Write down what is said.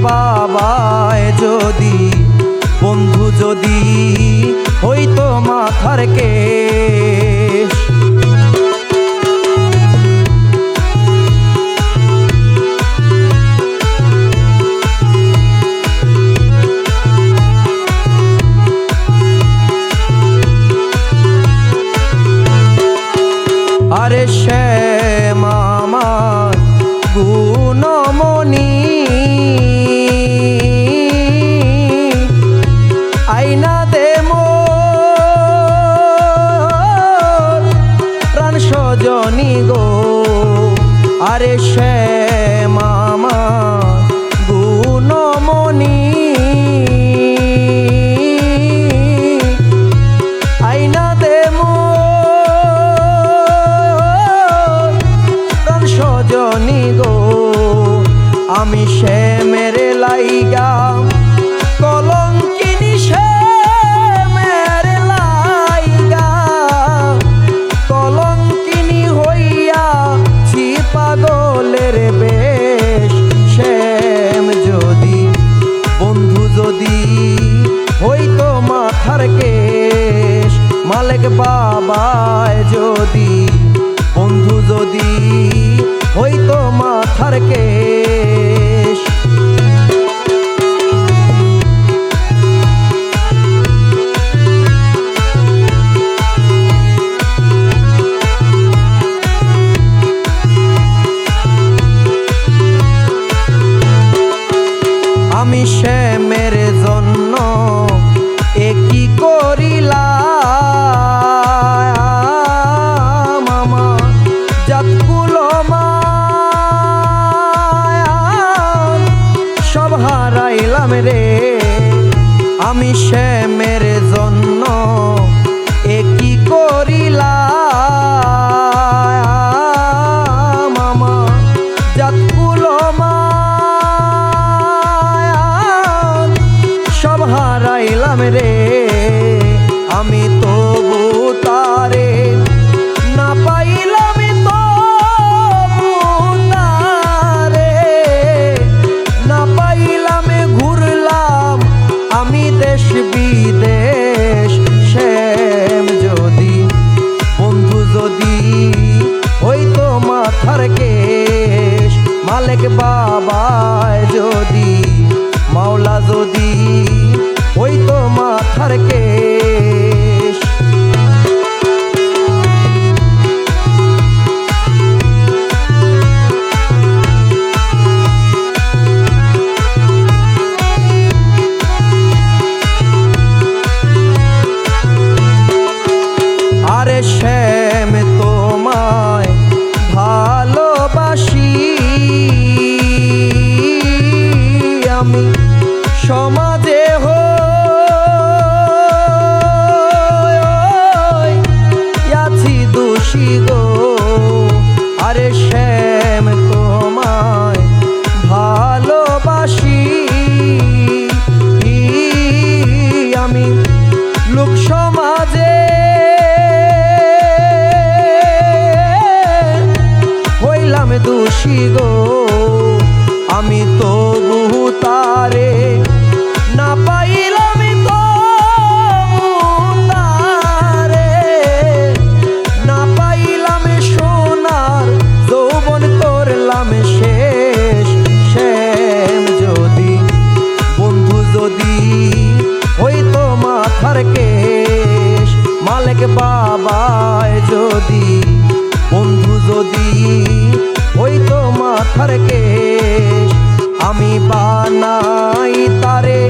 বাবায় যদি বন্ধু যদি হইতো মাথার কেশ। আরে শ্যাম আমার গুণমণি আইনা দে মোর প্রাণ সজনী গো। আরে শ্যাম আমার গুণমণি আইনা দে সজনী গো। আমি শ্যামের লাইগা কলঙ্কিনী শ্যামের লাইগা কলঙ্কিনী হইয়া ছি পাগলের বেশ। শ্যাম যদি বন্ধু যদি হইতো মাথার কেশ। মালিক বাবায় যদি বন্ধু যদি হইতো মাথার কেশ। আমি শ্যামের জন্য একই করিলাম আমার জাতকুল সব হারাইলাম রে। আমি শ্যামের জন্য একই করিলাম আমার জাতকুল সব হারাইলাম রে। আমি তবু তারে না পাইলাম তবু তারে না পাইলাম ঘুরলাম আমি দেশ বিদেশ। শ্যাম যদি বন্ধু যদি হইতো মাথার কেশ। মালিক বাবায় যদি মাওলা যদি হইতো মাথার কেশ। আরে শ্যাম তোমায় ভালোবাসি আমি সমাজে হইয়াছি দোষী গো। আরে শ্যাম তোমায় ভালোবাসি আমি লোক সমাজে হইলাম দোষী গো। আমি তবু তারে না পাইলাম তবু তারে না পাইলাম সোনার যৌবন করলাম শেষ। শ্যাম যদি বন্ধু যদি হইতো মাথার কেশ। মালিক বাবায় যদি বন্ধু যদি হইতো মাথার কেশ। আমি বানাই তারে